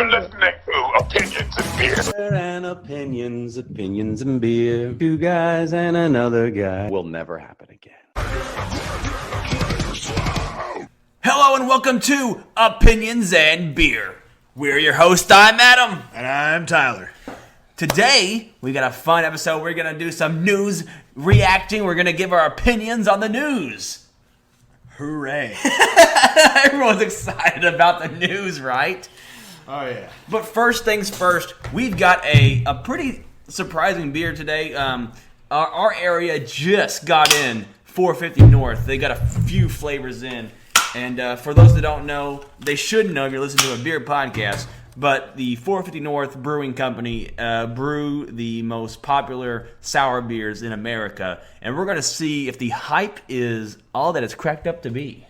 listening to Opinions and Beer. And opinions and beer. Two guys and another guy. Will never happen again. Hello and welcome to Opinions and Beer. We're your host, I'm Adam. And I'm Tyler. Today, we got a fun episode. We're going to do some news reacting. We're going to give our opinions on the news. Hooray. Everyone's excited about the news, right? Oh, yeah. But first things first, we've got a pretty surprising beer today. Our area just got in 450 North. They got a few flavors in. And for those that don't know, they should know if you're listening to a beer podcast, but the 450 North Brewing Company brew the most popular sour beers in America. And we're going to see if the hype is all that it's cracked up to be.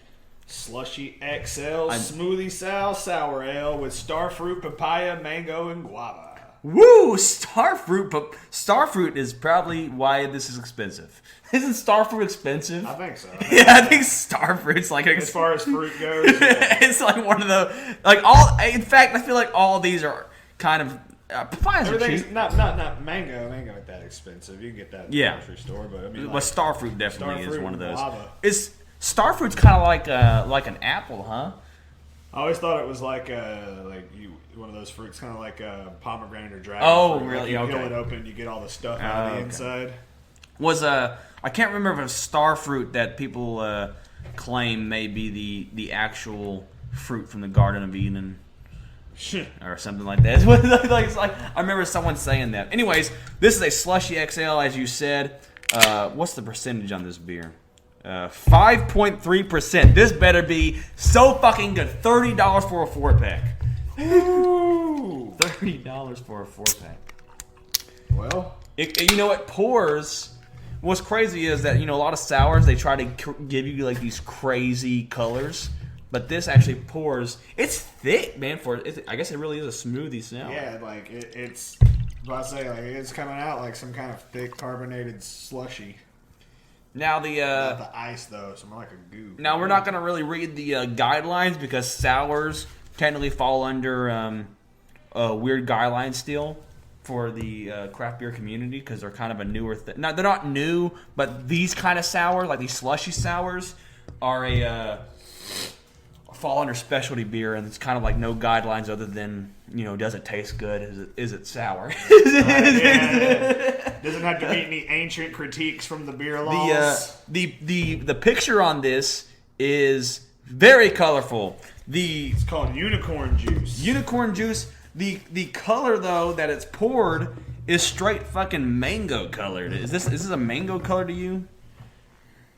Slushy XL Smoothie Sour Ale with starfruit, papaya, mango, and guava. Woo! Starfruit is probably why this is expensive. Isn't starfruit expensive? I think so. Yeah, I think starfruit's like as far as fruit goes, yeah. It's like one of the all. In fact, I feel like all these are kind of papayas are cheap. Not mango. Mango ain't that expensive. You can get that at the grocery store, but I mean, but starfruit definitely is one of those. Guava. Starfruit's kind of like an apple, huh? I always thought it was like one of those fruits, kind of like a pomegranate or dragon. Oh, fruit. really? You Okay. peel it open, you get all the stuff out of the inside. I can't remember if it's starfruit that people claim may be the actual fruit from the Garden of Eden. Or something like that. It's like I remember someone saying that. Anyways, this is a slushy XL, as you said. What's the percentage on this beer? 5.3%. This better be so fucking good. $30 for a 4-pack. Ooh. $30 for a 4-pack. Well, you know what pours. What's crazy is that a lot of sours they try to give you like these crazy colors. But this actually pours. It's thick, man. I guess it really is a smoothie sour. Yeah, like it's. I say like it's coming out like some kind of thick carbonated slushy. Now the ice though, so more like a goo. Now we're not gonna really read the guidelines because sours technically fall under a weird guideline still for the craft beer community because they're kind of a newer thing. Now they're not new, but these kind of sours, like these slushy sours, are fall under specialty beer, and it's kind of like no guidelines other than does it taste good? Is it sour? Doesn't have to meet any ancient critiques from the beer laws. The picture on this is very colorful. It's called unicorn juice. Unicorn juice. The color though that it's poured is straight fucking mango colored. Is this a mango color to you?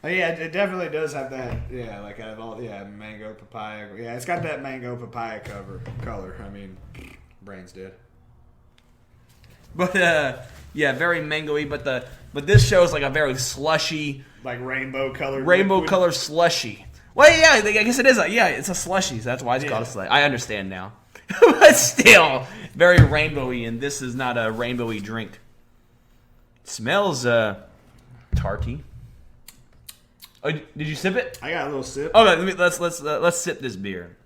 Oh, yeah, it definitely does have that. Yeah, like out of all, mango, papaya. Yeah, it's got that mango papaya color. I mean, brain's dead. But very mango-y. But this shows like a very slushy, like rainbow color slushy. Well, yeah, I guess it is. It's a slushy. So that's why it's called a slushy. I understand now. But still, very rainbowy, and this is not a rainbowy drink. It smells tarty. Oh, did you sip it? I got a little sip. Okay, let's sip this beer.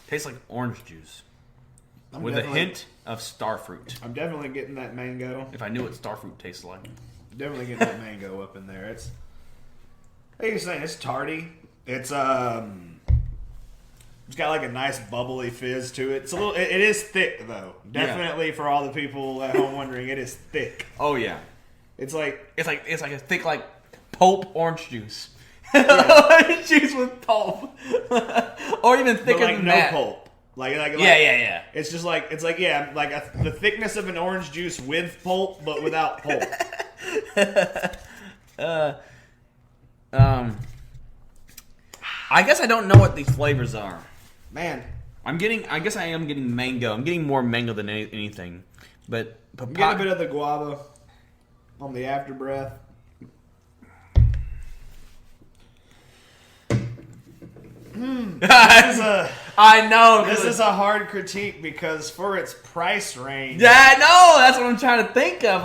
Tastes like orange juice with a hint of starfruit. I'm definitely getting that mango. If I knew what starfruit tastes like, definitely getting that mango up in there. It's like you're saying, it's tarty. It's got like a nice bubbly fizz to it. It is thick though. Definitely for all the people at home wondering, it is thick. Oh yeah. It's like a thick like pulp orange juice. Yeah. Orange juice with pulp. Or even thicker but like than no that. pulp. Yeah. It's just like the thickness of an orange juice with pulp, but without pulp. I guess I don't know what these flavors are. Man, I guess I am getting mango. I'm getting more mango than anything. But you get a bit of the guava on the after breath. I know. This is a hard critique because for its price range. Yeah, I know. That's what I'm trying to think of.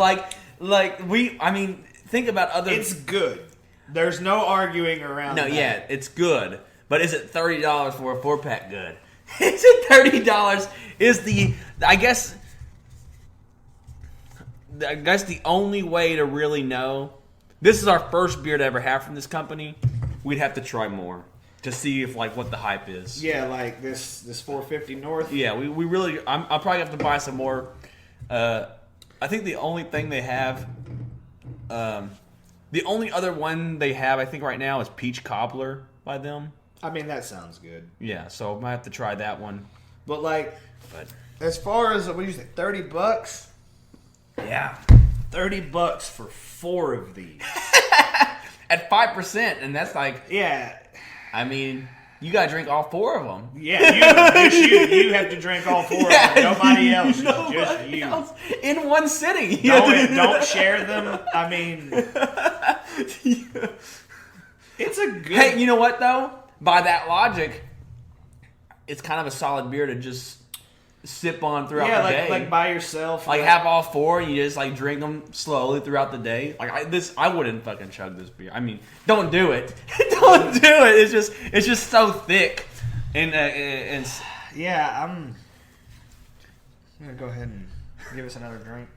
Think about other. It's good, There's no arguing around. No, that. yeah, it's good. But is it $30 for a 4-pack good? Is it $30? Is I guess the only way to really know. This is our first beer to ever have from this company. We'd have to try more to see if what the hype is. Yeah, like this 450 North. Yeah, we really. I'll probably have to buy some more. I think the only thing they have, the only other one they have, I think right now is Peach Cobbler by them. I mean, that sounds good. Yeah, so I might have to try that one. But But as far as what do you say, $30? yeah, $30 for 4 of these. at 5%, and that's Yeah. I mean, you gotta drink all 4 of them. Yeah, you have to drink all 4 of them. Nobody else. Just you. Else in one sitting. Don't share them. I mean, it's a good. Hey, you know what though? By that logic, it's kind of a solid beer to just sip on throughout the day. Like by yourself. Have all 4 and you just drink them slowly throughout the day. I wouldn't fucking chug this beer. I mean, don't do it. Don't do it. It's just so thick. And yeah, I'm gonna go ahead and give us another drink.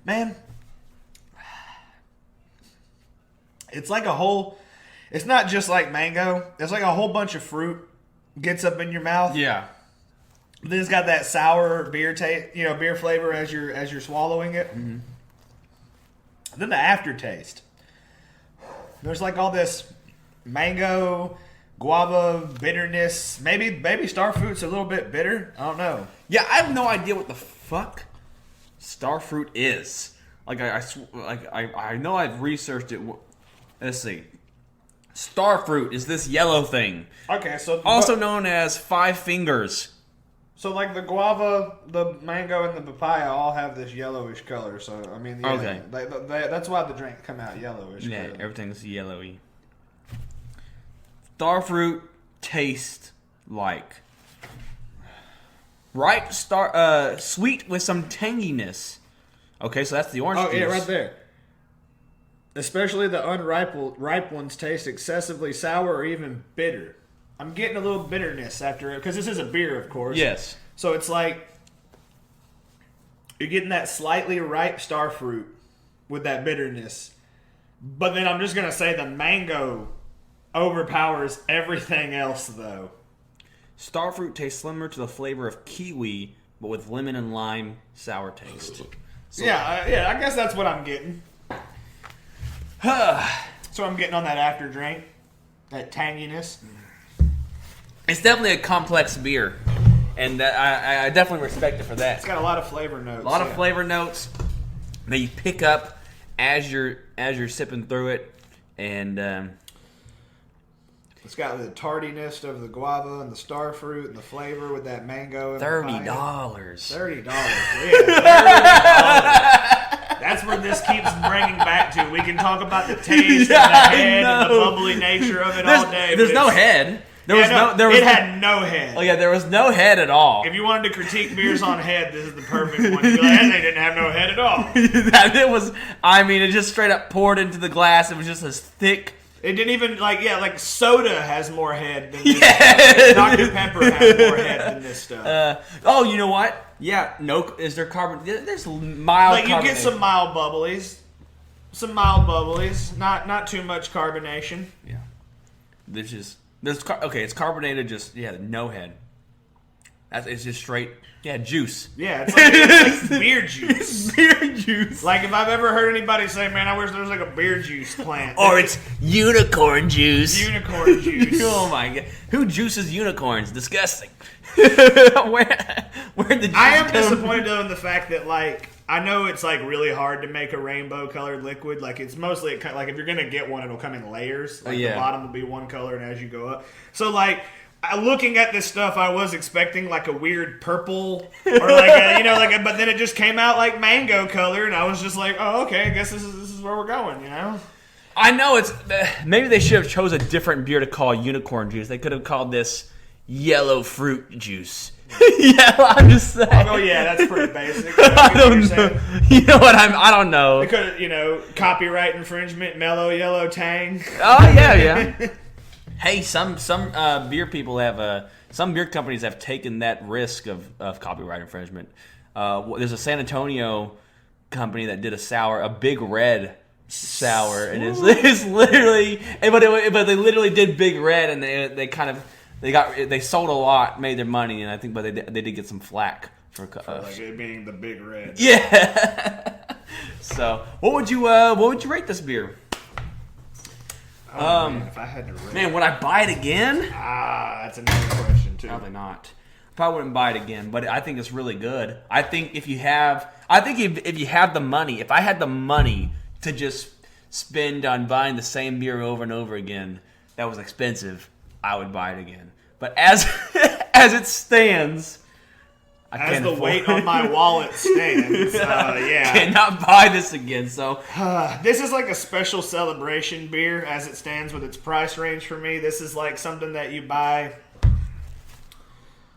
Man, it's like it's not just like mango. It's like a whole bunch of fruit gets up in your mouth. yeah. Then it's got that sour beer taste, beer flavor as you're swallowing it. Mm-hmm. Then the aftertaste. There's all this mango, guava, bitterness. Maybe starfruit's a little bit bitter. I don't know. Yeah, I have no idea what the fuck starfruit is. I know I've researched it. Let's see. Starfruit is this yellow thing. Okay, so Also known as 5 fingers. So the guava, the mango, and the papaya all have this yellowish color. So I mean, yeah, Okay. that's why the drink come out yellowish. Yeah, color. everything's yellowy. Starfruit tastes like ripe sweet with some tanginess. Okay, so that's the orange Oh juice. yeah, right there. Especially the ripe ones taste excessively sour or even bitter. I'm getting a little bitterness after it because this is a beer, of course. Yes. So it's like you're getting that slightly ripe starfruit with that bitterness. But then I'm just going to say the mango overpowers everything else, though. Starfruit tastes similar to the flavor of kiwi, but with lemon and lime sour taste. So, I guess that's what I'm getting. So I'm getting on that after drink, that tanginess. it's definitely a complex beer, and I definitely respect it for that. It's got a lot of flavor notes. A lot of flavor notes that you pick up as you're sipping through it, and it's got the tardiness of the guava and the starfruit and the flavor with that mango. And $30. $30. Yeah, $30. That's where this keeps bringing back to. We can talk about the taste and the head and the bubbly nature of it all day. There's no head. It had no head. Oh yeah, there was no head at all. If you wanted to critique beers on head, this is the perfect one. You'd be like, they didn't have no head at all. It just straight up poured into the glass. It was just as thick. It didn't even, like soda has more head than this stuff. Dr. Pepper has more head than this stuff. You know what? Yeah, is there carbon? There's mild you get some mild bubblies. Not too much carbonation. Yeah. It's carbonated, just, no head. It's just straight, juice. Yeah, it's like beer juice. Beer juice. Like if I've ever heard anybody say, man, I wish there was like a beer juice plant. Or it's unicorn juice. Unicorn juice. Oh my god. Who juices unicorns? Disgusting. Where the juice I am come? disappointed though in the fact that I know it's really hard to make a rainbow colored liquid. It's mostly if you're gonna get one, it'll come in layers. The bottom will be one color, and as you go up, so looking at this stuff, I was expecting a weird purple or but then it just came out like mango color, and I was just like, oh, okay, I guess this is where we're going, I know it's maybe they should have chose a different beer to call unicorn juice. They could have called this yellow fruit juice Yeah, well, I'm just saying. Oh yeah, that's pretty basic. I don't know. You know what I don't know. They could, copyright infringement, mellow yellow tang. Oh yeah. Hey, some beer people have some beer companies have taken that risk of copyright infringement. There's a San Antonio company that did a Big Red sour, and it's literally, but they literally did Big Red, and they sold a lot, made their money, and I think, but they did get some flack for like it being the Big Red. Yeah. So, what would you rate this beer? Man, if I had to rate, man, would I buy it again? That's another question too. Probably not. Probably wouldn't buy it again, but I think it's really good. I think if you have the money, if I had the money to just spend on buying the same beer over and over again, that was expensive, I would buy it again. But as it stands, as the weight on my wallet stands, cannot buy this again. So this is like a special celebration beer as it stands with its price range for me. This is like something that you buy.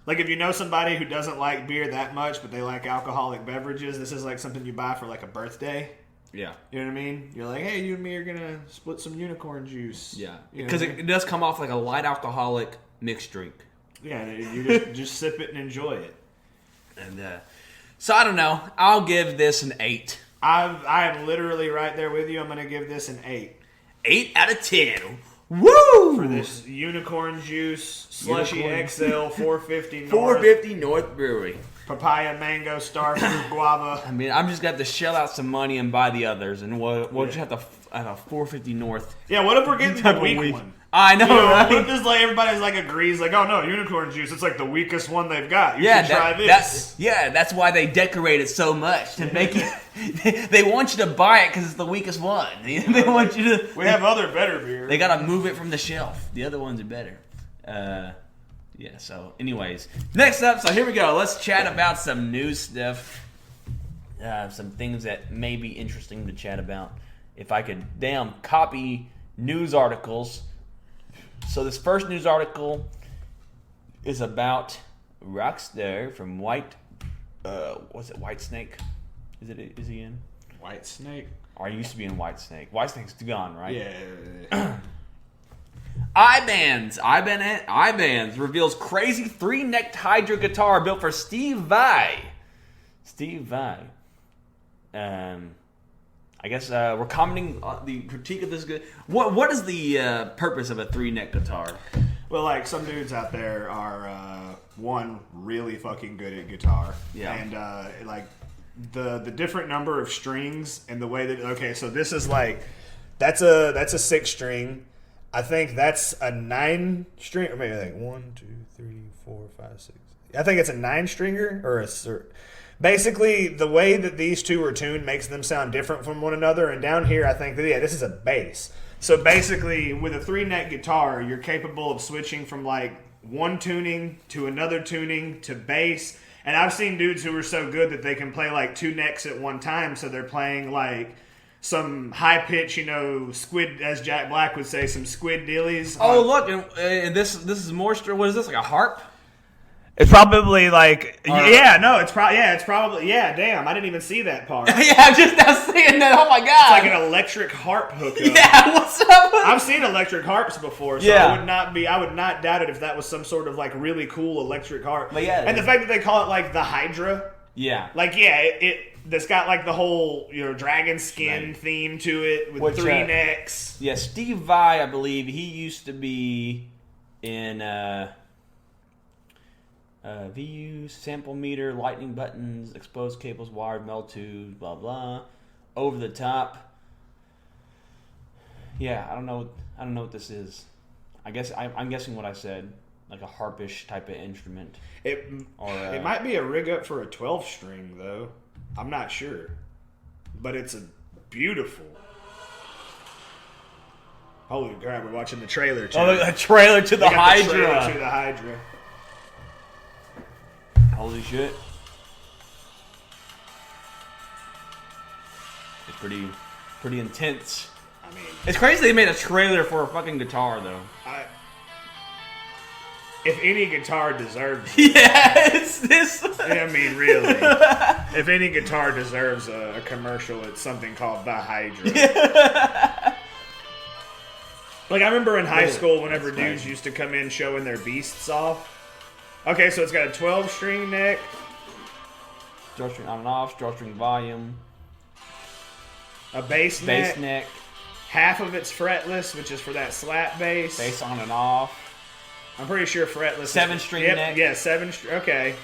Like if you know somebody who doesn't like beer that much, but they like alcoholic beverages, this is like something you buy for like a birthday. Yeah. You know what I mean? You're like, hey, you and me are going to split some unicorn juice. Yeah. Because it does come off like a light alcoholic mixed drink. Yeah, you just sip it and enjoy it. And so I don't know. I'll give this an 8. I am literally right there with you. I'm going to give this an 8. 8 out of 10. Woo! For this unicorn juice slushy XL 450 North. 450 North Brewery. Papaya, mango, starfruit, guava. I mean, I'm just going to have to shell out some money and buy the others, and we'll just have to have a 450 North. Yeah, what if we're getting the weak one? I know, right? What if this, like, everybody's like agrees, like, oh no, unicorn juice, it's like the weakest one they've got. You should try this. That's why they decorate it so much to make it. They want you to buy it because it's the weakest one. They want you to. We have other better beer. They got to move it from the shelf. The other ones are better. Yeah. So, anyways, next up. So here we go. Let's chat about some news stuff. Some things that may be interesting to chat about. If I could copy news articles. So this first news article is about Rockstar from White Snake? Is he in? White Snake? Or he used to be in White Snake. White Snake's gone, right? Yeah. iBands reveals crazy 3-necked Hydra guitar built for Steve Vai. I guess we're commenting on the critique of this. What is the purpose of a 3-neck guitar? Well, like, some dudes out there are one, really fucking good at guitar. Yeah. And like the different number of strings and the way that so this is like that's a 6-string. I think that's a 9-string, or maybe like 1, 2, 3, 4, 5, 6. I think it's a 9-stringer or a. Basically, the way that these two are tuned makes them sound different from one another. And down here, I think that, this is a bass. So basically, with a 3-neck guitar, you're capable of switching from like one tuning to another tuning to bass. And I've seen dudes who are so good that they can play like 2 necks at one time. So they're playing like some high pitch, squid, as Jack Black would say, some squid dillies. Oh, look, this is more. What is this, like a harp? It's probably like, it's probably, damn, I didn't even see that part. Yeah, I'm just now seeing that, oh my God. It's like an electric harp hookup. Yeah, what's up? I've seen electric harps before, so I would not doubt it if that was some sort of like really cool electric harp. But yeah, and the fact that they call it like the Hydra. Yeah. Like, that's got like the whole, dragon skin theme to it with 3 necks. Yeah, Steve Vai, I believe, he used to be in, VU, sample meter, lightning buttons, exposed cables, wired, meld tubes, blah blah, over the top. Yeah, I don't know what this is. I guess I'm guessing what I said, like a harpish type of instrument. It might be a rig up for a 12-string though. I'm not sure, but it's a beautiful. Holy crap! We're watching the trailer too. Oh, a trailer to the Hydra. The trailer to the Hydra. Holy shit. It's pretty intense. I mean, it's crazy they made a trailer for a fucking guitar, though. if any guitar deserves it. Yeah, it's this. I mean, really. If any guitar deserves a commercial, it's something called the Hydra. Like, I remember in high school, whenever dudes used to come in showing their beasts off. Okay, so it's got a 12-string neck. Drawstring on and off, drawstring volume. A bass neck. Half of it's fretless, which is for that slap bass. Bass on and off. I'm pretty sure fretless. 7-string neck. Yeah, 7-string. Okay.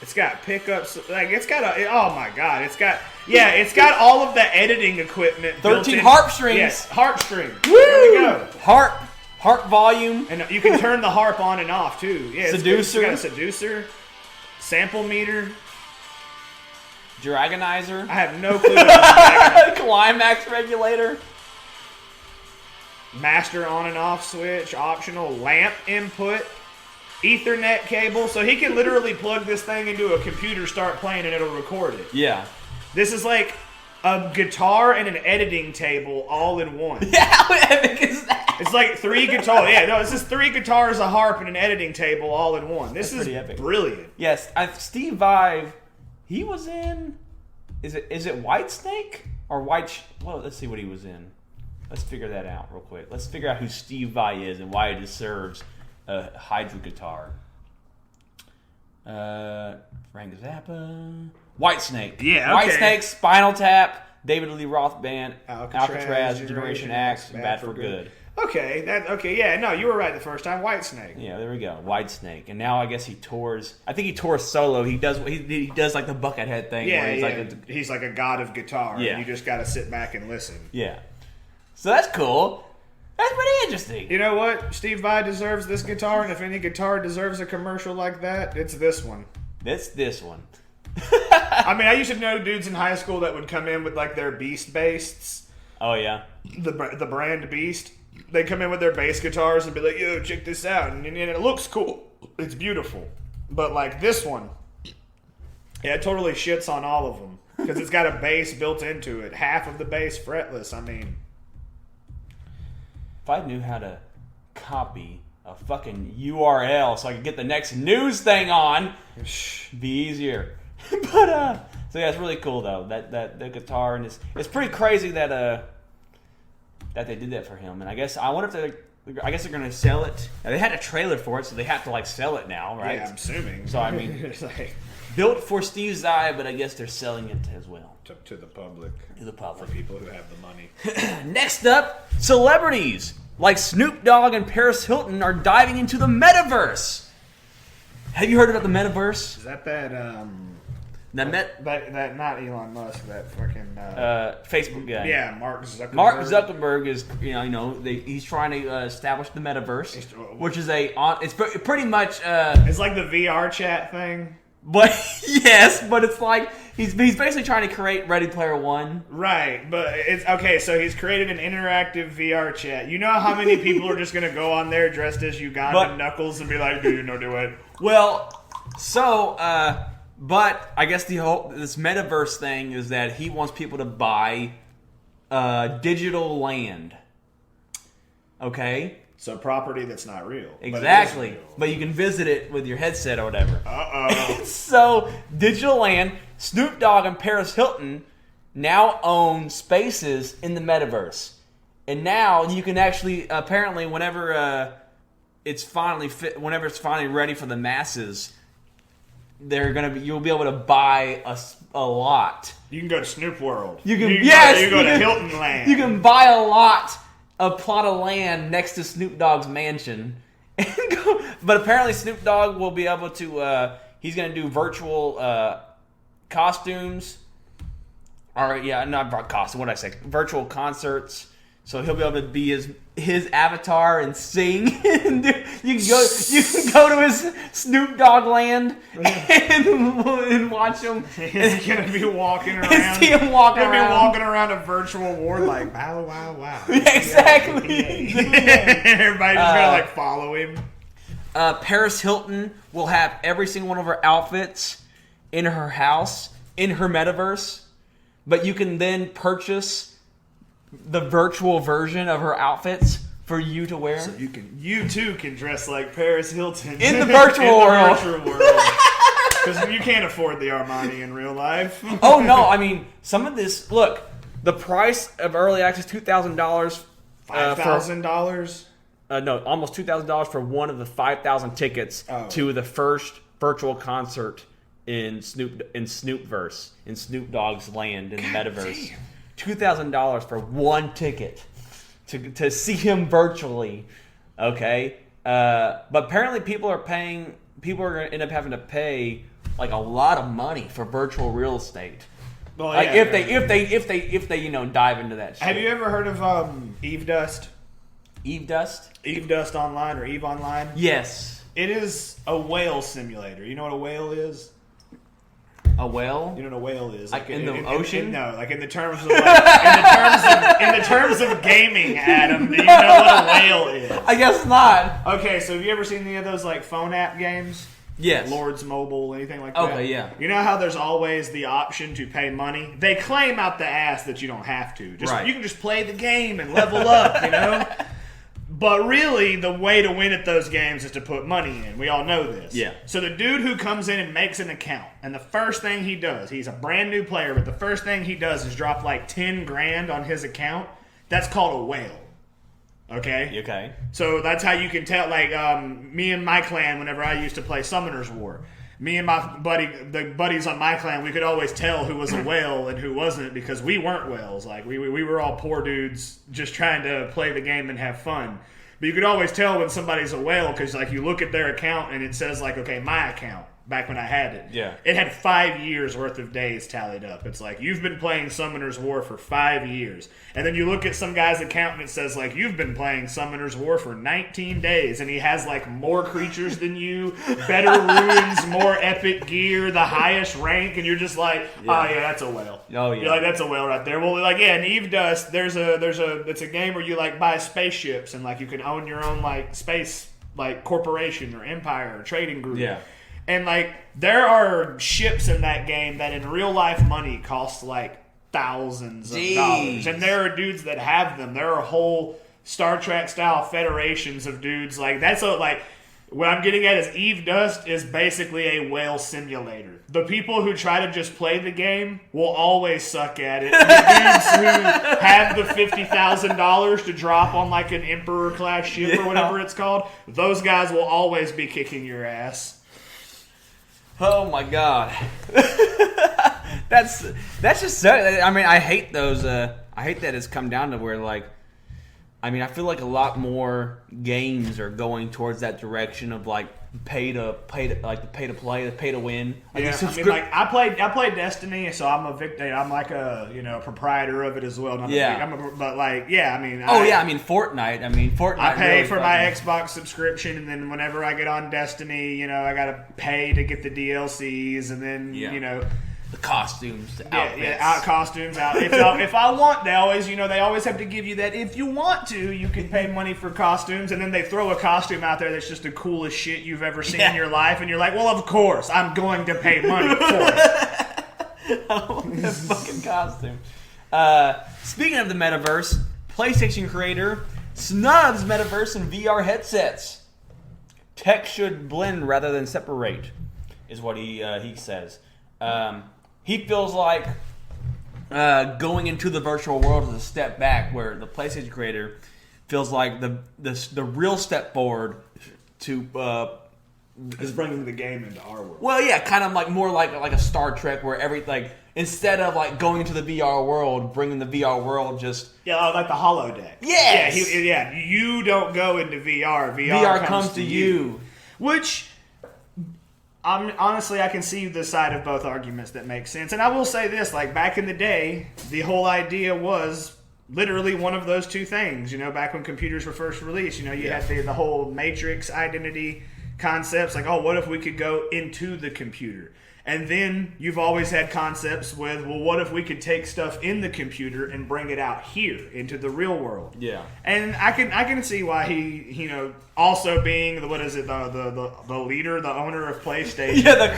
It's got pickups. Like, it's got a. Oh my god! It's got all of the editing equipment. 13 harp strings. Yes, harp string. Woo! There we go. Harp volume. And you can turn the harp on and off too. Yeah, Seducer. It's got a seducer. Sample meter. Dragonizer. I have no clue. What Climax regulator. Master on and off switch. Optional lamp input. Ethernet cable. So he can literally plug this thing into a computer, start playing, and it'll record it. Yeah. This is like a guitar and an editing table all in one. Yeah, how epic is that? It's like 3 guitars. Yeah, no, it's just 3 guitars, a harp, and an editing table all in one. This is epic. Brilliant. Yes, Steve Vai, he was in. Is it Whitesnake or White? Well, let's see what he was in. Let's figure that out real quick. Let's figure out who Steve Vai is and why he deserves a Hydra guitar. Frank Zappa, Whitesnake. Yeah, okay. Whitesnake, Spinal Tap, David Lee Roth Band, Alcatraz, Generation X, Bad for Good. Okay, yeah, no, you were right the first time. Whitesnake. Yeah, there we go. Whitesnake. And now I guess he tours. I think he tours solo. He does like the Buckethead thing. Yeah, where he's like a god of guitar. Yeah. And you just got to sit back and listen. Yeah. So that's cool. That's pretty interesting. You know what? Steve Vai deserves this guitar, and if any guitar deserves a commercial like that, it's this one. It's this one. I mean, I used to know dudes in high school that would come in with like their Beast basses. Oh yeah. The brand Beast. They come in with their bass guitars and be like, "Yo, check this out," and it looks cool. It's beautiful, but like this one, yeah, it totally shits on all of them because it's got a bass built into it. Half of the bass fretless. I mean, if I knew how to copy a fucking URL so I could get the next news thing on, it'd be easier. But so yeah, it's really cool though. That the guitar, and it's pretty crazy that they did that for him. And I guess I wonder if they're going to sell it. Now, they had a trailer for it, so they have to like sell it now, right? Yeah, I'm assuming. So I mean, it's like, built for Steve Vai, but I guess they're selling it as well to the public. To the public, for people who have the money. Next up, celebrities like Snoop Dogg and Paris Hilton are diving into the Metaverse. Have you heard about the Metaverse? Is that not Elon Musk, that fucking Facebook guy. Yeah, Mark Zuckerberg. Mark Zuckerberg is, he's trying to establish the Metaverse, which is it's pretty much it's like the VR chat thing. But yes, but it's like he's basically trying to create Ready Player One. Right, but it's okay. So he's created an interactive VR chat. You know how many people are just gonna go on there dressed as Ugandan Knuckles and be like, "Do you know do it?" Well, so but I guess this Metaverse thing is that he wants people to buy digital land. Okay. So property that's not real. Exactly. But you can visit it with your headset or whatever. Uh-oh. So, digital land, Snoop Dogg and Paris Hilton now own spaces in the Metaverse. And now you can actually, apparently, whenever it's finally ready for the masses, you'll be able to buy a lot. You can go to Snoop World. You can go to Hilton Land. You can buy a plot of land next to Snoop Dogg's mansion. But apparently Snoop Dogg will be able to, he's going to do virtual costumes. Not costume, what did I say? Virtual concerts. So he'll be able to be his avatar and sing. And you can go to his Snoop Dogg land and watch him. He's gonna be walking around. See him walking around. Be walking around a virtual world like wow, wow, wow. Yeah, exactly. Everybody's just gonna follow him. Paris Hilton will have every single one of her outfits in her house in her Metaverse, but you can then purchase the virtual version of her outfits for you to wear. So you too can dress like Paris Hilton in the virtual world. Because you can't afford the Armani in real life. Oh no! I mean, some of this. Look, the price of early access $2,000. $5,000. No, almost $2,000 for one of the 5,000 tickets to the first virtual concert in Snoopverse, in Snoop Dogg's land in the Metaverse. $2,000 for one ticket to see him virtually. Okay, but apparently people are going to end up having to pay like a lot of money for virtual real estate. Well, like yeah, if they dive into that shit. Have you ever heard of Eve Dust? Eve Dust? Eve Dust Online or Eve Online? Yes. It is a whale simulator. You know what a whale is? A whale? You know what a whale is? Like in the ocean? No, like in the terms of in the terms of gaming, Adam. Do you know what a whale is? I guess not. Okay, so have you ever seen any of those like phone app games? Yes. Lords Mobile, anything like that? Okay, yeah. You know how there's always the option to pay money? They claim out the ass that you don't have to. You can just play the game and level up, you know? But really, the way to win at those games is to put money in. We all know this. Yeah. So the dude who comes in and makes an account, and the first thing he does, he's a brand new player, but the first thing he does is drop like 10 grand on his account. That's called a whale. Okay? Okay. So that's how you can tell, like, me and my clan, whenever I used to play Summoner's War, me and the buddies on my clan, we could always tell who was a whale and who wasn't because we weren't whales. Like, we were all poor dudes just trying to play the game and have fun. But you could always tell when somebody's a whale because, like, you look at their account and it says, like, okay, my account. Back when I had it. Yeah. It had 5 years worth of days tallied up. It's like, you've been playing Summoner's War for 5 years. And then you look at some guy's account and it says, like, you've been playing Summoner's War for 19 days. And he has, like, more creatures than you, better runes, more epic gear, the highest rank. And you're just like, oh, yeah, that's a whale. Oh, yeah. You're like, that's a whale right there. Well, like, yeah, in Eve Dust, it's a game where you, like, buy spaceships and, like, you can own your own, like, space, like, corporation or empire or trading group. Yeah. And, like, there are ships in that game that in real life money cost, like, thousands of dollars. And there are dudes that have them. There are whole Star Trek-style federations of dudes. Like, that's like, what I'm getting at is Eve Dust is basically a whale simulator. The people who try to just play the game will always suck at it. The dudes who have the $50,000 to drop on, like, an Emperor-class ship or whatever it's called, those guys will always be kicking your ass. Oh my god, that's just so. I mean, I hate those. I hate that it's come down to where, like, I mean, I feel like a lot more games are going towards that direction of, like, pay to play, the pay to win. Like, yeah, I mean, like, I played Destiny, so I'm a victim. I'm like a proprietor of it as well. But like, yeah, I mean, Fortnite. I pay for my Xbox subscription, and then whenever I get on Destiny, I gotta pay to get the DLCs, and then the costumes, the outfits. Costumes out. If I want, they always have to give you that. If you want to, you can pay money for costumes, and then they throw a costume out there that's just the coolest shit you've ever seen in your life, and you're like, well, of course, I'm going to pay money for it. I want that fucking costume. Speaking of the Metaverse, PlayStation creator snubs Metaverse and VR headsets. Tech should blend rather than separate, is what he says. He feels like going into the virtual world is a step back, where the PlayStation creator feels like the real step forward to is bringing the game into our world. Well, yeah, kind of like more like a Star Trek, where instead of like going into the VR world, bringing the VR world just like the holodeck. Yes. You don't go into VR. VR comes to you. Which, honestly, I can see the side of both arguments that make sense. And I will say this, like, back in the day, the whole idea was literally one of those two things. Back when computers were first released, you had the whole Matrix identity concepts, like, oh, what if we could go into the computer? And then you've always had concepts with, well, what if we could take stuff in the computer and bring it out here into the real world? Yeah. And I can see why he also being the leader, the owner of PlayStation. Yeah, the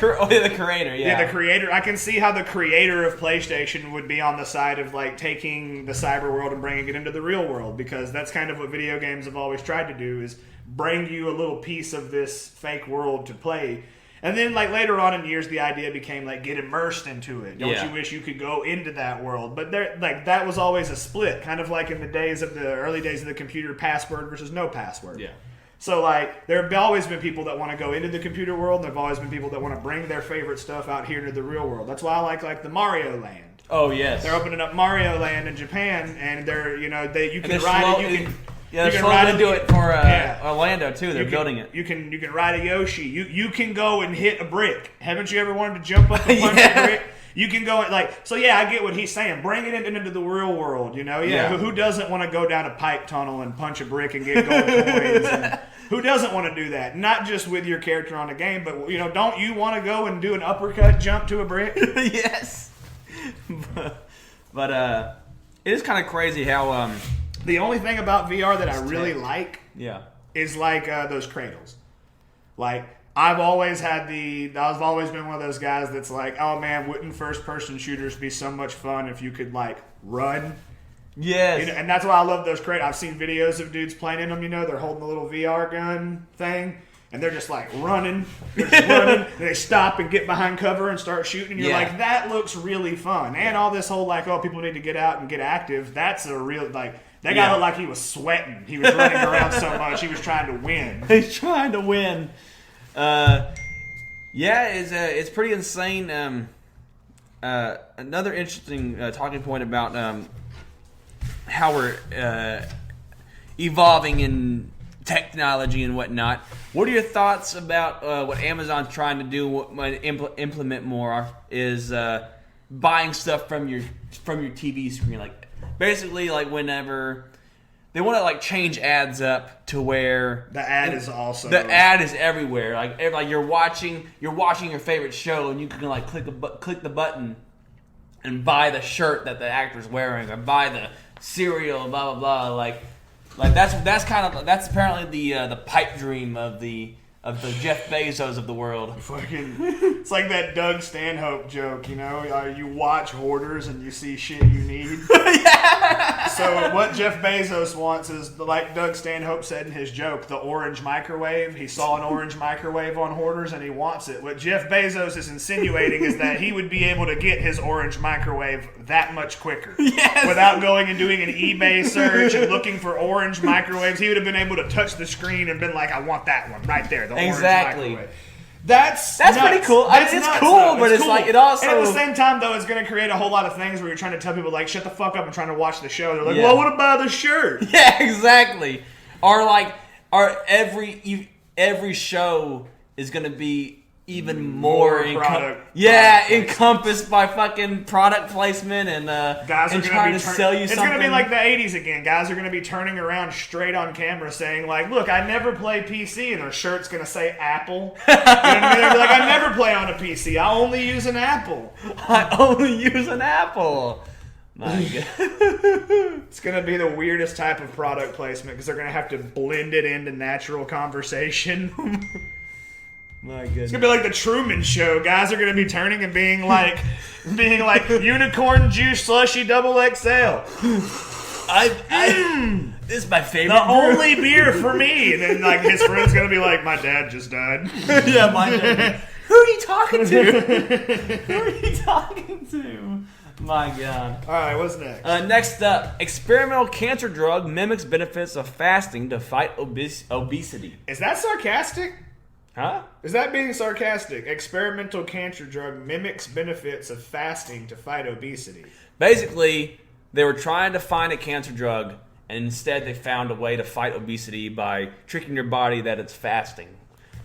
creator. Yeah, the creator. I can see how the creator of PlayStation would be on the side of like taking the cyber world and bringing it into the real world, because that's kind of what video games have always tried to do, is bring you a little piece of this fake world to play. And then, like, later on in years, the idea became, like, get immersed into it. Don't you wish you could go into that world? But that was always a split, kind of like in the early days of the computer, password versus no password. Yeah. So, like, there have always been people that want to go into the computer world, and there have always been people that want to bring their favorite stuff out here into the real world. That's why I like the Mario Land. Oh, yes. They're opening up Mario Land in Japan, and they're, you can ride it, Yeah, they're slowly to do it for Orlando too. They're building it. You can ride a Yoshi. You can go and hit a brick. Haven't you ever wanted to jump up and punch a brick? You can go so yeah, I get what he's saying. Bring it into the real world. Who doesn't want to go down a pipe tunnel and punch a brick and get gold coins? And who doesn't want to do that? Not just with your character on the game, but don't you want to go and do an uppercut jump to a brick? Yes. But it is kind of crazy how. The only thing about VR that I really like is like those cradles. Like I've always been one of those guys that's like, oh man, wouldn't first person shooters be so much fun if you could like run? Yes. And that's why I love those cradles. I've seen videos of dudes playing in them, they're holding a little VR gun thing. And they're just like running. And they stop and get behind cover and start shooting. And you're like, that looks really fun. And all this whole like, oh, people need to get out and get active. That's a real like. That guy looked like he was sweating. He was running around so much. He was trying to win. He's trying to win. It's pretty insane. Another interesting talking point about how we're evolving in technology and whatnot. What are your thoughts about what Amazon's trying to do? Implement more is buying stuff from your TV screen, like. Basically, like whenever they want to like change ads up to where the ad is everywhere. Like you're watching your favorite show, and you can like click the button and buy the shirt that the actor's wearing, or buy the cereal, blah blah blah. Like that's apparently the pipe dream of the Jeff Bezos of the world. It's like that Doug Stanhope joke, you watch Hoarders and you see shit you need. So what Jeff Bezos wants is, like Doug Stanhope said in his joke, the orange microwave. He saw an orange microwave on Hoarders and he wants it. What Jeff Bezos is insinuating is that he would be able to get his orange microwave that much quicker. Yes. Without going and doing an eBay search and looking for orange microwaves. He would have been able to touch the screen and been like, I want that one right there. The exactly. Orange microwave. That's pretty cool. It's nuts, cool, though. But it's cool. Like it also. And at the same time, though, it's going to create a whole lot of things where you're trying to tell people like, shut the fuck up, I'm trying to watch the show. They're like, well, I want to buy the shirt. Yeah, exactly. Or every show is going to be even more encompassed by fucking product placement and guys are trying to sell you something. It's going to be like the 80s again. Guys are going to be turning around straight on camera saying like, look, I never play PC, and their shirt's going to say Apple. You know what I mean? They'll be like, I never play on a PC. I only use an Apple. I only use an Apple. My God. It's going to be the weirdest type of product placement because they're going to have to blend it into natural conversation. My goodness. It's gonna be like the Truman Show. Guys are gonna be turning and being like unicorn juice slushy double XL. This is my favorite. The only beer for me. And then like his friend's gonna be like, my dad just died. Yeah, my dad. Who are you talking to? Who are you talking to? My God. All right, what's next? Next up, experimental cancer drug mimics benefits of fasting to fight obesity. Is that sarcastic? Huh? Is that being sarcastic? Experimental cancer drug mimics benefits of fasting to fight obesity. Basically, they were trying to find a cancer drug, and instead they found a way to fight obesity by tricking your body that it's fasting.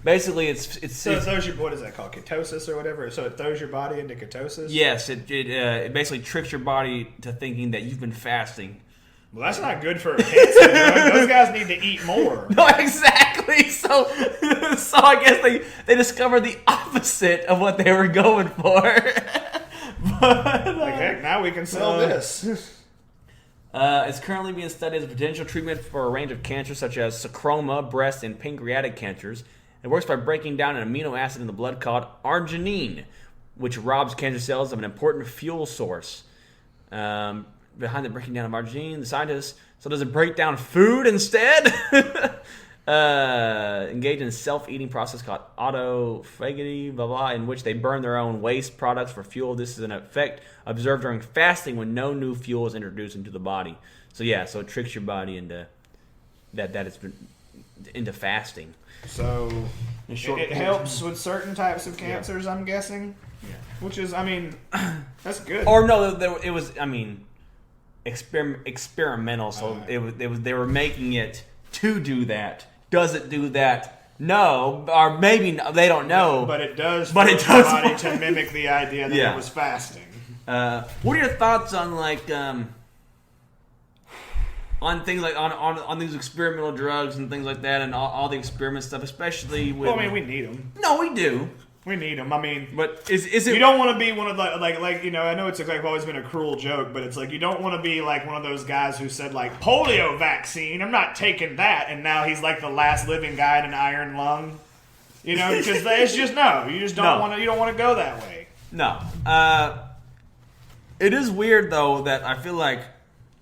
Basically, it's so it throws your, what is that called? Ketosis or whatever? So it throws your body into ketosis? Yes, it basically tricks your body to thinking that you've been fasting. Well, that's not good for a cancer drug. Those guys need to eat more. No, exactly. exactly. So I guess they discovered the opposite of what they were going for. But, like, heck, now we can sell this. It's currently being studied as a potential treatment for a range of cancers such as sarcoma, breast, and pancreatic cancers. It works by breaking down an amino acid in the blood called arginine, which robs cancer cells of an important fuel source. Behind the breaking down of arginine, the scientists, so does it break down food instead? Engage in a self-eating process called autophagy, blah, blah, in which they burn their own waste products for fuel. This is an effect observed during fasting when no new fuel is introduced into the body. So it tricks your body into into fasting. So it helps with certain types of cancers, I'm guessing. Yeah. Which is, I mean, that's good. Or no, it was, I mean, experimental. So they were making it to do that. Does it do that? No, or maybe they don't know. But it does. But it does. Body to mimic the idea that it was fasting. What are your thoughts on on things like on these experimental drugs and things like that, and all the experiment stuff, especially with? Well, I mean, we need them. No, we do. We need them. I mean, but is it? You don't want to be one of the like you know. I know it's like always been a cruel joke, but it's like you don't want to be like one of those guys who said like polio vaccine. I'm not taking that, and now he's like the last living guy in an iron lung. You know, because it's just no. You just don't want to. You don't want to go that way. No. It is weird though that I feel like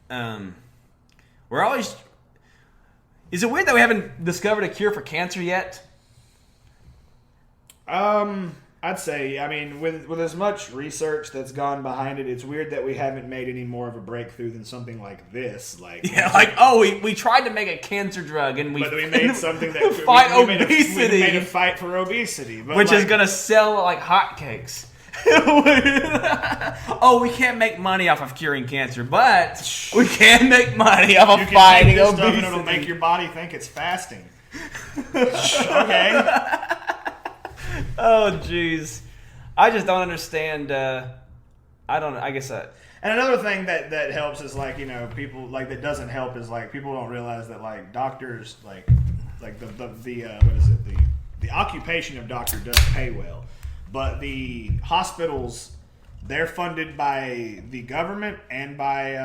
we're always. Is it weird that we haven't discovered a cure for cancer yet? I'd say, I mean, with as much research that's gone behind it, it's weird that we haven't made any more of a breakthrough than something like this. We tried to make a cancer drug and we made something that fight obesity. We made a fight for obesity, which is gonna sell like hotcakes. We can't make money off of curing cancer, but we can make money off of fighting obesity. And it'll make your body think it's fasting. Okay. Oh, jeez. I just don't understand. I guess. And another thing that helps is like, you know, people like that doesn't help is like people don't realize that like doctors like the occupation of doctor does pay well, but the hospitals, they're funded by the government and by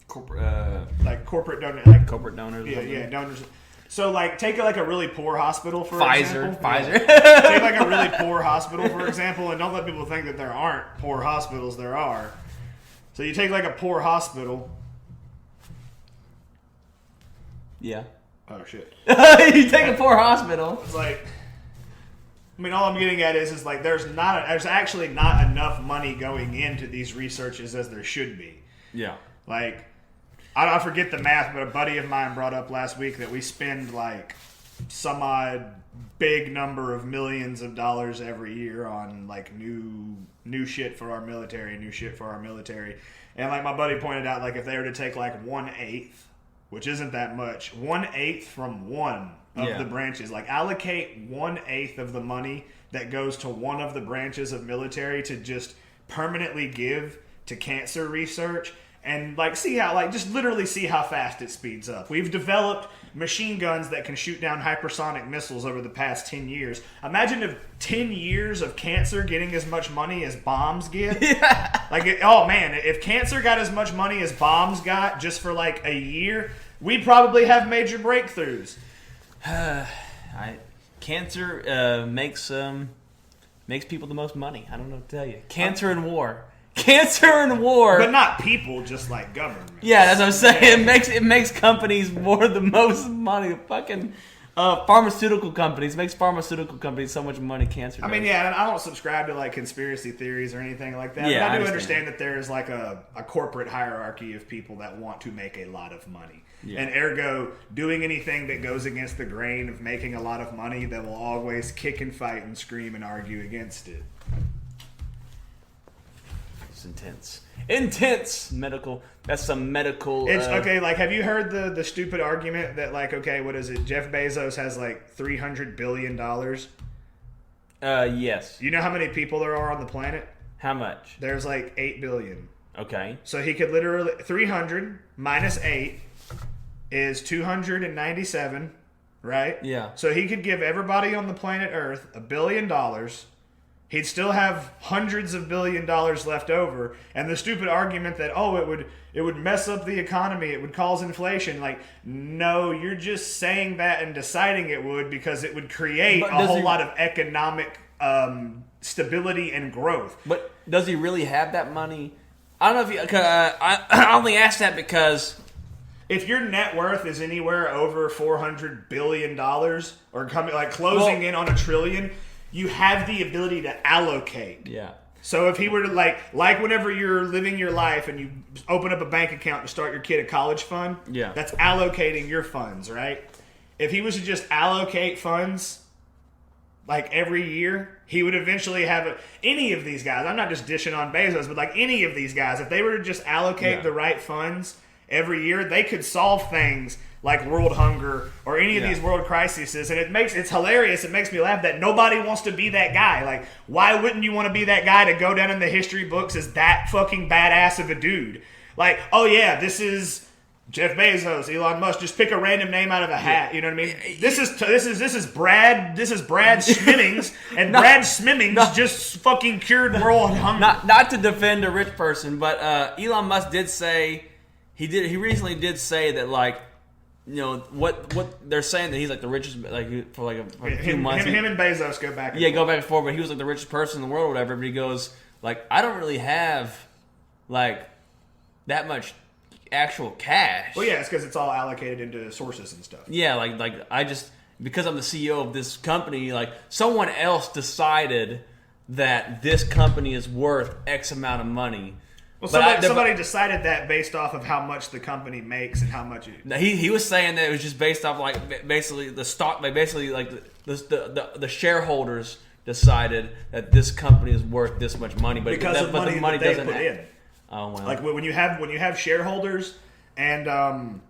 corporate donors. Corporate donors. Yeah, donors. So, like, take like a really poor hospital for example. Pfizer. Take like a really poor hospital, for example, and don't let people think that there aren't poor hospitals. There are. So you take like a poor hospital. Yeah. Oh shit. You take a poor hospital. It's like, I mean, all I'm getting at is like there's actually not enough money going into these researches as there should be. Yeah. Like, I forget the math, but a buddy of mine brought up last week that we spend like some odd big number of millions of dollars every year on like new shit for our military, And like my buddy pointed out, like if they were to take like 1/8, which isn't that much, 1/8 from one of the branches, like allocate 1/8 of the money that goes to one of the branches of military to just permanently give to cancer research. And like see how just literally see how fast it speeds up. We've developed machine guns that can shoot down hypersonic missiles over the past 10 years. Imagine if 10 years of cancer getting as much money as bombs get. Yeah. If cancer got as much money as bombs got just for like a year, we'd probably have major breakthroughs. Cancer makes people the most money. I don't know what to tell you. Cancer and war. Cancer and war, but not people, just like government. Yeah, that's what I'm saying. It makes companies the most money. Fucking pharmaceutical companies makes pharmaceutical companies so much money. Cancer. I mean, yeah, and I don't subscribe to like conspiracy theories or anything like that. Yeah, but I do understand that there is like a corporate hierarchy of people that want to make a lot of money. Yeah. And ergo, doing anything that goes against the grain of making a lot of money, that will always kick and fight and scream and argue against it. Intense medical. That's some medical. It's okay. Like, have you heard the stupid argument that like, okay, what is it? Jeff Bezos has like $300 billion. Yes. You know how many people there are on the planet? How much? There's like 8 billion. Okay. So he could literally 300 minus 8 is 297. right? Yeah. So he could give everybody on the planet Earth $1 billion. He'd still have hundreds of $1 billion left over, and the stupid argument that it would mess up the economy, it would cause inflation. Like, no, you're just saying that and deciding it would because it would create a whole lot of economic stability and growth. But does he really have that money? I don't know if I only asked that because if your net worth is anywhere over $400 billion or closing in on $1 trillion. You have the ability to allocate. Yeah. So if he were to like whenever you're living your life and you open up a bank account to start your kid a college fund, that's allocating your funds, right? If he was to just allocate funds like every year, he would eventually have any of these guys. I'm not just dishing on Bezos, but like any of these guys, if they were to just allocate the right funds every year, they could solve things like world hunger or any of these world crises. And it's hilarious. It makes me laugh that nobody wants to be that guy. Like, why wouldn't you want to be that guy to go down in the history books as that fucking badass of a dude? Like, oh yeah, this is Jeff Bezos, Elon Musk. Just pick a random name out of a hat. You know what I mean? This is Brad Smimmings, and Brad Smimmings just fucking cured world hunger. Not to defend a rich person, but Elon Musk did say he recently did say that, like, you know what they're saying, that he's like the richest, like for a few months. Him and Bezos go back. Go back and forth. But he was like the richest person in the world, or whatever. But he goes like, I don't really have like that much actual cash. Well, yeah, it's because it's all allocated into sources and stuff. Yeah, like I just, because I'm the CEO of this company, like someone else decided that this company is worth X amount of money. Well, somebody decided that based off of how much the company makes and how much it... He was saying that it was just based off like basically the stock, like basically like the shareholders decided that this company is worth this much money, but because of money, the money that they doesn't put in. Oh, well. Like when you have shareholders and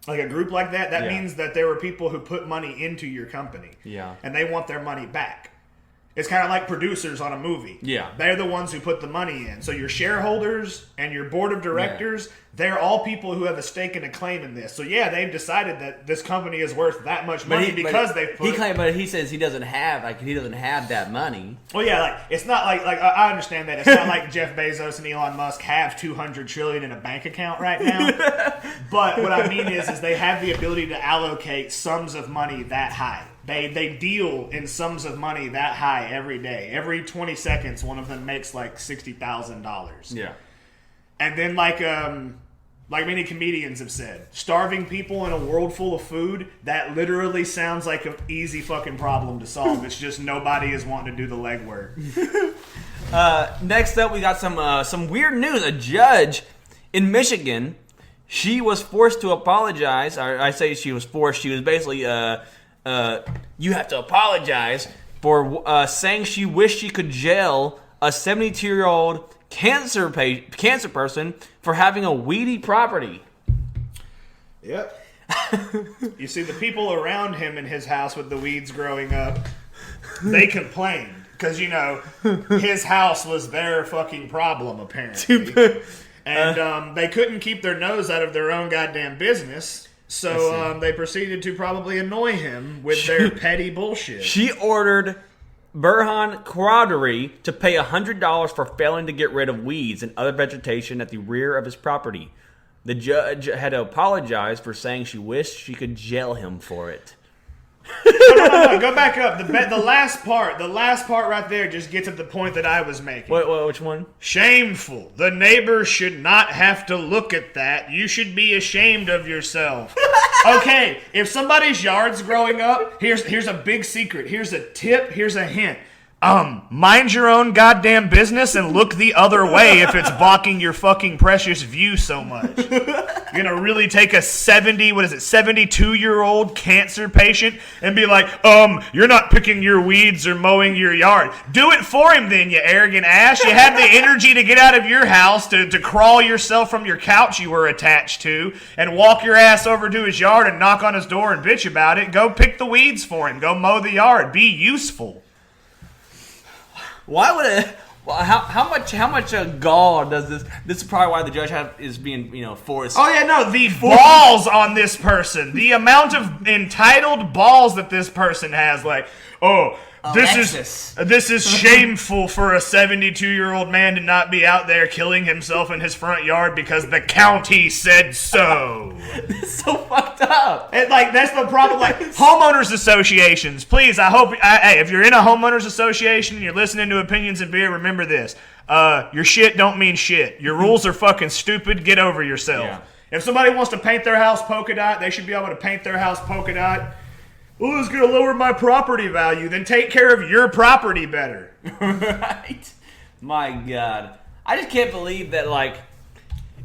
like a group like that means that there were people who put money into your company. Yeah, and they want their money back. It's kind of like producers on a movie. Yeah. They're the ones who put the money in. So your shareholders and your board of directors, they're all people who have a stake and a claim in this. So yeah, they've decided that this company is worth that much money because they've put... But he says he doesn't have that money. Well, yeah, like it's not like I understand that. It's not like Jeff Bezos and Elon Musk have $200 trillion in a bank account right now. But what I mean is they have the ability to allocate sums of money that high. They deal in sums of money that high every day. Every 20 seconds, one of them makes like $60,000. Yeah. And then like many comedians have said, starving people in a world full of food, that literally sounds like an easy fucking problem to solve. It's just nobody is wanting to do the legwork. Next up, we got some weird news. A judge in Michigan, she was forced to apologize. I say she was forced. She was basically... you have to apologize for saying she wished she could jail a 72-year-old cancer person for having a weedy property. Yep. You see, the people around him in his house with the weeds growing up, they complained because, you know, his house was their fucking problem, apparently. And they couldn't keep their nose out of their own goddamn business. So they proceeded to probably annoy him with their petty bullshit. She ordered Burhan Qadri to pay $100 for failing to get rid of weeds and other vegetation at the rear of his property. The judge had to apologize for saying she wished she could jail him for it. No, go back up. The last part right there just gets at the point that I was making. Which one? Shameful. The neighbor should not have to look at that. You should be ashamed of yourself. Okay, if somebody's yard's growing up, here's a big secret. Here's a tip. Here's a hint. Mind your own goddamn business and look the other way if it's blocking your fucking precious view so much. You're gonna really take a 72-year-old cancer patient and be like, you're not picking your weeds or mowing your yard. Do it for him then, you arrogant ass. You had the energy to get out of your house, to crawl yourself from your couch you were attached to, and walk your ass over to his yard and knock on his door and bitch about it. Go pick the weeds for him. Go mow the yard. Be useful. Why Well, how much gall does this? This is probably why the judge is being forced. Oh yeah, no, the balls on this person, the amount of entitled balls that this person has, like, this is shameful for a 72-year-old man to not be out there killing himself in his front yard because the county said so. It's so fucked up. That's the problem. Like, homeowners associations, please, I hope, hey, if you're in a homeowners association and you're listening to Opinions and Beer, remember this. Your shit don't mean shit. Your rules are fucking stupid. Get over yourself. Yeah. If somebody wants to paint their house polka dot, they should be able to paint their house polka dot. Oh, it's going to lower my property value. Then take care of your property better. Right? My God. I just can't believe that, like,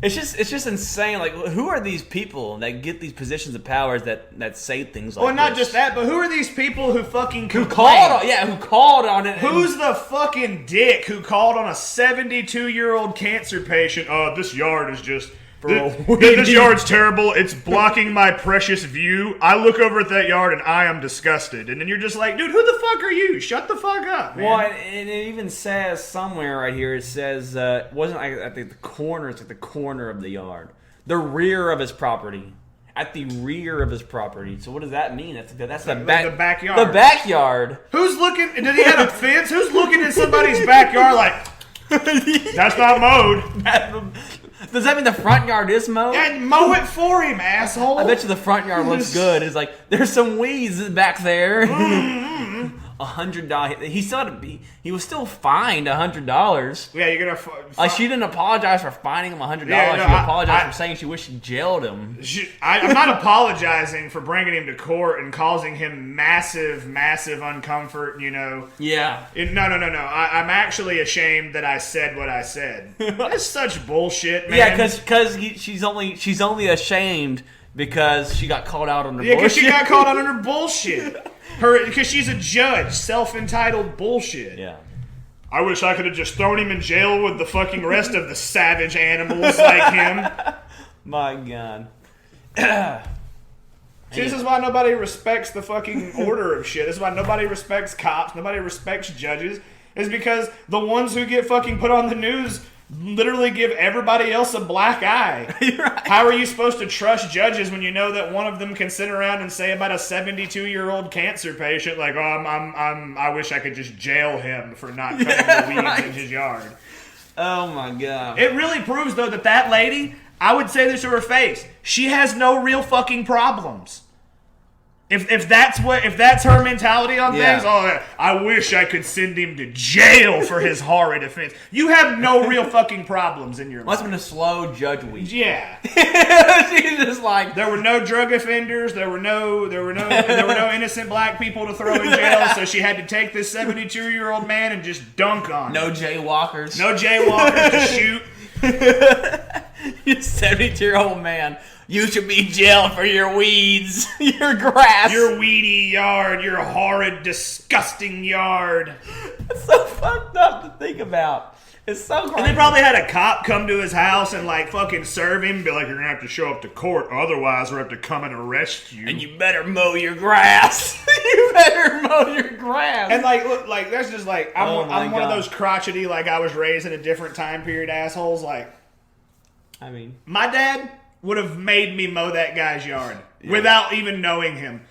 it's just insane. Like, who are these people that get these positions of powers that say things like well, not this? just that, but who are these people who fucking who called on it? Who's the fucking dick who called on a 72-year-old cancer patient? This yard is just... This yard's terrible. It's blocking my precious view. I look over at that yard and I am disgusted. And then you're just like, dude, who the fuck are you? Shut the fuck up, man. Well, and it even says somewhere right here, it says, wasn't I think the corner, it's like the corner of the yard. The rear of his property. At the rear of his property. So what does that mean? That's the backyard. The backyard. Who's looking? Did he have a fence? Who's looking in somebody's backyard like, that's not mowed? Does that mean the front yard is mowed? Yeah, mow it for him, asshole. I bet you the front yard looks good. It's like, there's some weeds back there. $100. He still had to be. He was still fined $100. Yeah, you're gonna. She didn't apologize for fining him $100. Yeah, no, she apologized for saying she wished she jailed him. I'm not apologizing for bringing him to court and causing him massive uncomfort. Yeah. No. I'm actually ashamed that I said what I said. That's such bullshit, man. Yeah, because she's only ashamed because she got called out on her bullshit. Yeah, because she got called out on her bullshit. Because she's a judge, self-entitled bullshit. Yeah. I wish I could have just thrown him in jail with the fucking rest of the savage animals like him. My God. See, this is why nobody respects the fucking order of shit. This is why nobody respects cops. Nobody respects judges. Is because the ones who get fucking put on the news literally give everybody else a black eye. Right. How are you supposed to trust judges when you know that one of them can sit around and say about a 72-year-old cancer patient, like, I wish I could just jail him for not cutting the weeds in his yard. Oh my God. It really proves, though, that lady, I would say this to her face, she has no real fucking problems. If that's her mentality on things, I wish I could send him to jail for his horrid offense. You have no real fucking problems in your life. Must have been a slow judge week. Yeah. She's just like, there were no drug offenders, there were no innocent black people to throw in jail, so she had to take this 72-year-old man and just dunk on him. No jaywalkers. No jaywalkers to shoot. You 72-year-old man. You should be jailed for your weeds, your grass. Your weedy yard, your horrid, disgusting yard. It's so fucked up to think about. It's so crazy. And they probably had a cop come to his house and like fucking serve him and be like, you're going to have to show up to court, otherwise we're going to have to come and arrest you. And you better mow your grass. You better mow your grass. And like, look, like that's just like, I'm one of those crotchety, like I was raised in a different time period assholes. Like, I mean, my dad would have made me mow that guy's yard without even knowing him.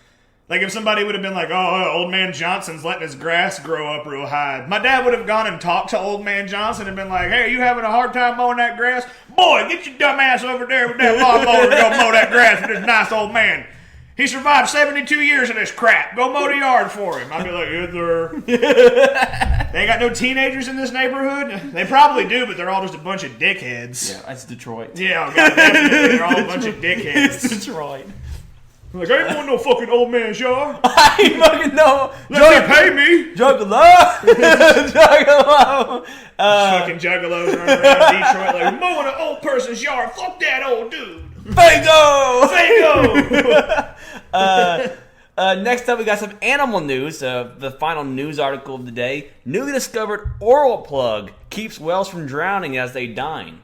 Like if somebody would have been like, oh, old man Johnson's letting his grass grow up real high. My dad would have gone and talked to old man Johnson and been like, hey, are you having a hard time mowing that grass? Boy, get your dumb ass over there with that lawnmower and go mow that grass with this nice old man. He survived 72 years of this crap. Go mow the yard for him. I'd be like, yeah, they ain't got no teenagers in this neighborhood? They probably do, but they're all just a bunch of dickheads. Yeah, that's Detroit. Yeah, definitely. They're all a bunch of dickheads. It's Detroit. Like, I ain't want no fucking old man's yard. I ain't fucking no. Let me pay me. Juggalo. Juggalo. Fucking juggalos running around Detroit like, mowing an old person's yard. Fuck that old dude. Fango! Fango! Next up, we got some animal news. The final news article of the day. Newly discovered oral plug keeps whales from drowning as they dine.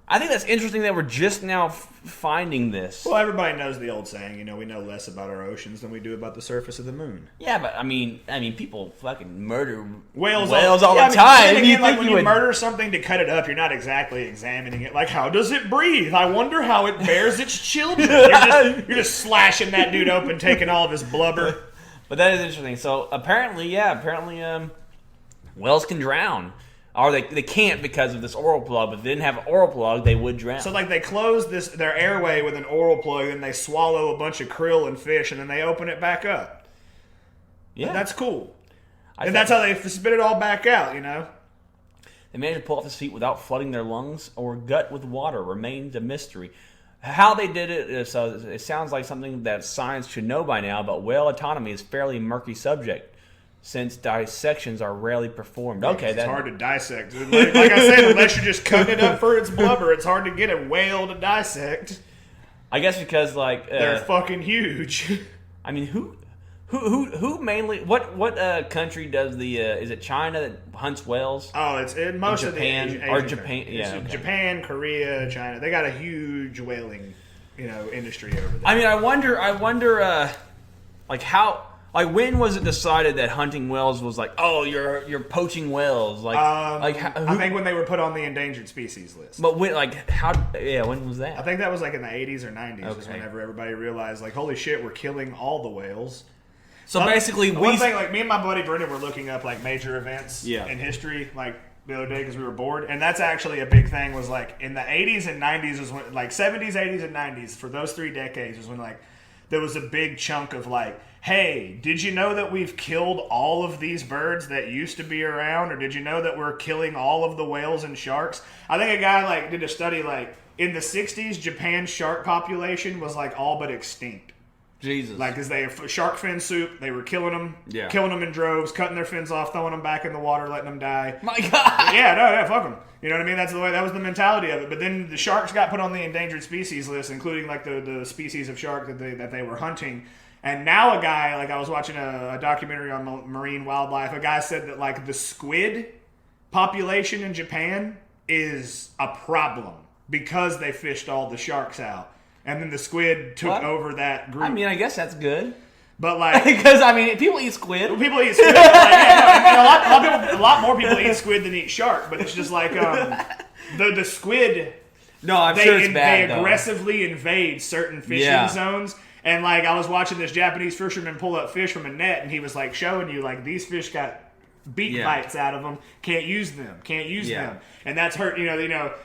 I think that's interesting that we're just now finding this. Well, everybody knows the old saying, we know less about our oceans than we do about the surface of the moon. Yeah, but I mean, people fucking murder whales all the time. When you murder something to cut it up, you're not exactly examining it. Like, how does it breathe? I wonder how it bears its children. You're just slashing that dude open, taking all of his blubber. But that is interesting. So apparently, whales can drown. Or they can't because of this oral plug, but if they didn't have an oral plug, they would drown. So like they close their airway with an oral plug, and they swallow a bunch of krill and fish, and then they open it back up. Yeah, and that's cool. And that's how they spit it all back out. They managed to pull off his feet without flooding their lungs or gut with water remains a mystery. How they did it, it sounds like something that science should know by now, but whale autonomy is a fairly murky subject, since dissections are rarely performed. Okay, it's hard to dissect. Like I said, unless you're just cutting it up for its blubber, it's hard to get a whale to dissect. I guess because they're fucking huge. I mean, who mainly? What country does the? Is it China that hunts whales? Oh, it's in most of Japan, the Asian or Japan. Yeah, okay. Japan, Korea, China. They got a huge whaling, industry over there. I mean, I wonder, how. Like, when was it decided that hunting whales was like, oh, you're poaching whales? I think when they were put on the endangered species list. But when was that? I think that was like in the 80s or 90s is whenever everybody realized, like, holy shit, we're killing all the whales. So basically, one thing, like, me and my buddy Brendan were looking up, like, major events in history, like, the other day because we were bored. And that's actually a big thing was, like, in the 80s and 90s was when, like, 70s, 80s, and 90s, for those 3 decades was when, like, there was a big chunk of, like, hey, did you know that we've killed all of these birds that used to be around? Or did you know that we're killing all of the whales and sharks? I think a guy, like, did a study, like, in the 60s, Japan's shark population was, like, all but extinct. Jesus. Like, because they shark fin soup, they were killing them in droves, cutting their fins off, throwing them back in the water, letting them die. My God. Fuck them. You know what I mean? That was the mentality of it. But then the sharks got put on the endangered species list, including, like, the species of shark that they were hunting. And now a guy, like, I was watching a documentary on marine wildlife, a guy said that, like, the squid population in Japan is a problem because they fished all the sharks out. And then the squid took over that group. I mean, I guess that's good. But, like... because, I mean, people eat squid. People eat squid. A lot more people eat squid than eat shark. But it's just like, the squid... No, I'm sure it's bad, They aggressively invade certain fishing zones. And, like, I was watching this Japanese fisherman pull up fish from a net, and he was, like, showing you, like, these fish got beak bites out of them. Can't use them. And that's hurt,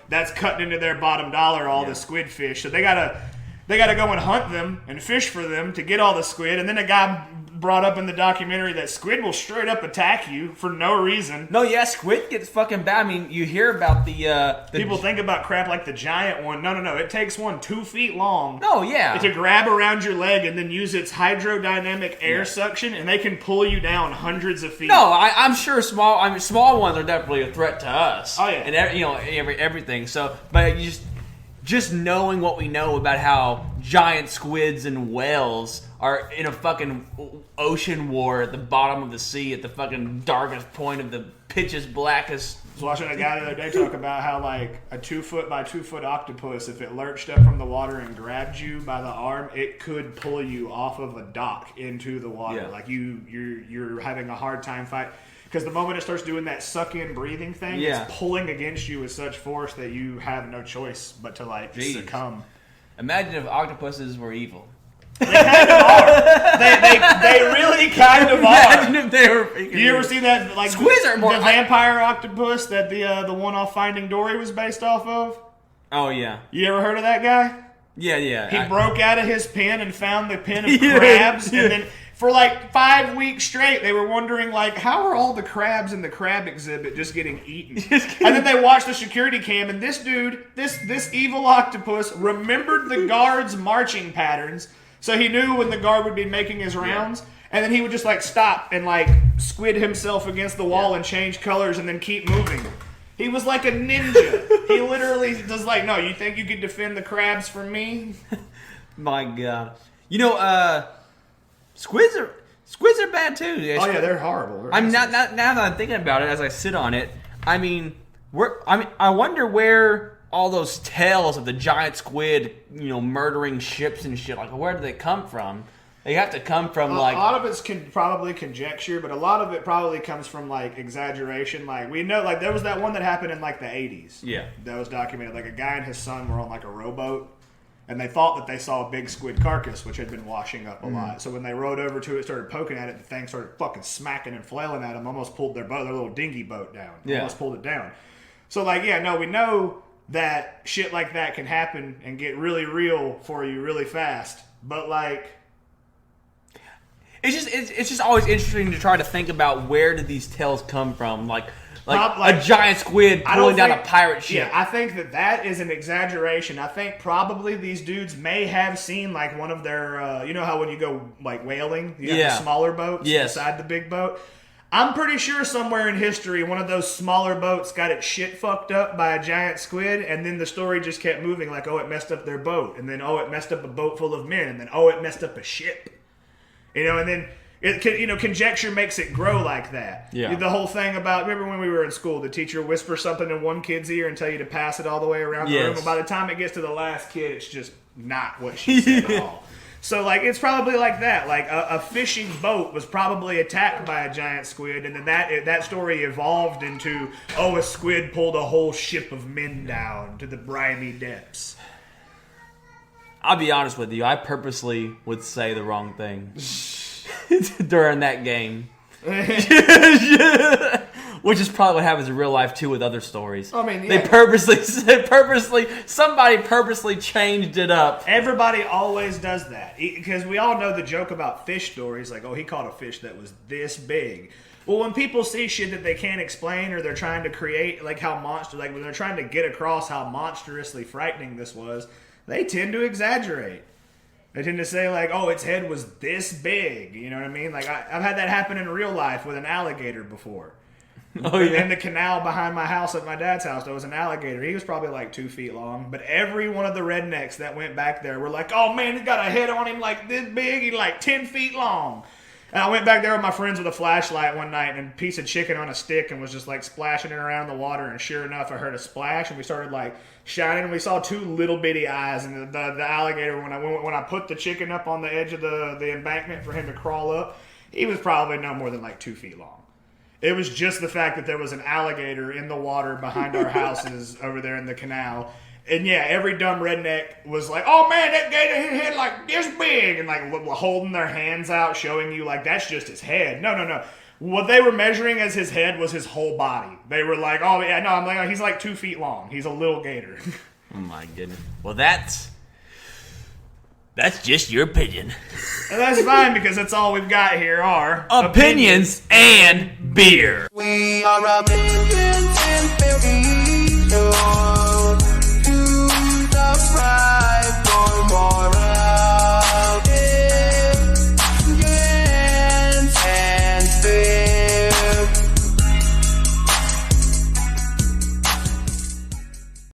that's cutting into their bottom dollar, all the squid fish. So they gotta go and hunt them and fish for them to get all the squid. And then a guy brought up in the documentary that squid will straight up attack you for no reason. No, squid gets fucking bad. I mean, you hear about the people think about crap like the giant one. No. It takes one 2 feet long. Oh, yeah. To grab around your leg and then use its hydrodynamic air suction, and they can pull you down hundreds of feet. No, I'm sure small ones are definitely a threat to us. Oh, yeah. And everything. So, but you just knowing what we know about how giant squids and whales are in a fucking ocean war at the bottom of the sea at the fucking darkest point of the pitchest blackest. I was watching a guy the other day talk about how, like, a 2 foot by 2 foot octopus, if it lurched up from the water and grabbed you by the arm, it could pull you off of a dock into the water. Like, you're having a hard time fighting. Because the moment it starts doing that suck-in breathing thing, it's pulling against you with such force that you have no choice but to, like, succumb. Imagine if octopuses were evil. They kind of are. They really kind of are. Imagine if they were freaking You ever see that, like, squids are more the vampire octopus that the one off Finding Dory was based off of? Oh, yeah. You ever heard of that guy? Yeah. He broke out of his pen and found the pen of crabs, and then for like 5 weeks straight, they were wondering, like, how are all the crabs in the crab exhibit just getting eaten? And then they watched the security cam, and this dude, this evil octopus, remembered the guards' marching patterns, so he knew when the guard would be making his rounds, and then he would just, like, stop and, like, squid himself against the wall and change colors and then keep moving. He was like a ninja. He literally was like, no, you think you could defend the crabs from me? My God. Squids are bad too. Oh yeah, they're horrible. I'm not now that I'm thinking about it as I sit on it. I mean, I wonder where all those tales of the giant squid, murdering ships and shit. Like, where do they come from? They have to come from, like... A lot of it's probably conjecture, but a lot of it probably comes from, like, exaggeration. Like, we know, like, there was that one that happened in, like, the 80s. Yeah. That was documented. Like, a guy and his son were on, like, a rowboat, and they thought that they saw a big squid carcass, which had been washing up a lot. So when they rowed over to it, started poking at it, the thing started fucking smacking and flailing at them, almost pulled their little dinghy boat down. Yeah. Almost pulled it down. So, like, yeah, no, we know that shit like that can happen and get really real for you really fast. But, like... It's just always interesting to try to think about where did these tales come from, like a giant squid pulling down a pirate ship. Yeah, I think that is an exaggeration. I think probably these dudes may have seen like one of their, you know how when you go like whaling, you have the smaller boats beside the big boat. I'm pretty sure somewhere in history, one of those smaller boats got its shit fucked up by a giant squid, and then the story just kept moving like, oh, it messed up their boat, and then, oh, it messed up a boat full of men, and then, oh, it messed up a ship. And then conjecture makes it grow like that. Yeah. The whole thing about, remember when we were in school, the teacher whispers something in one kid's ear and tell you to pass it all the way around the room, and by the time it gets to the last kid, it's just not what she said at all. So, like, it's probably like that. Like, a fishing boat was probably attacked by a giant squid, and then that story evolved into, oh, a squid pulled a whole ship of men down to the briny depths. I'll be honest with you, I purposely would say the wrong thing during that game. Which is probably what happens in real life too with other stories. I mean, yeah. Somebody purposely changed it up. Everybody always does that. Because we all know the joke about fish stories, like, oh, he caught a fish that was this big. Well, when people see shit that they can't explain, or they're trying to create, like, when they're trying to get across how monstrously frightening this was, they tend to exaggerate. They tend to say, like, oh, its head was this big. You know what I mean? Like, I've had that happen in real life with an alligator before. Oh, yeah. In the canal behind my house at my dad's house, there was an alligator. He was probably like 2 feet long. But every one of the rednecks that went back there were like, oh, man, he's got a head on him like this big. He's like 10 feet long. And I went back there with my friends with a flashlight one night and a piece of chicken on a stick and was just like splashing it around the water. And sure enough, I heard a splash and we started like shining. And we saw 2 little bitty eyes. And the alligator, when I put the chicken up on the edge of the embankment for him to crawl up, he was probably no more than like 2 feet long. It was just the fact that there was an alligator in the water behind our houses over there in the canal. And yeah, every dumb redneck was like, oh man, that gator hit head like this big. And like holding their hands out, showing you like, that's just his head. No. What they were measuring as his head was his whole body. They were like, oh yeah, no, I'm like, he's like 2 feet long. He's a little gator. Oh my goodness. Well, that's just your opinion. And that's fine because that's all we've got here are opinions and beer. We are opinions and beer.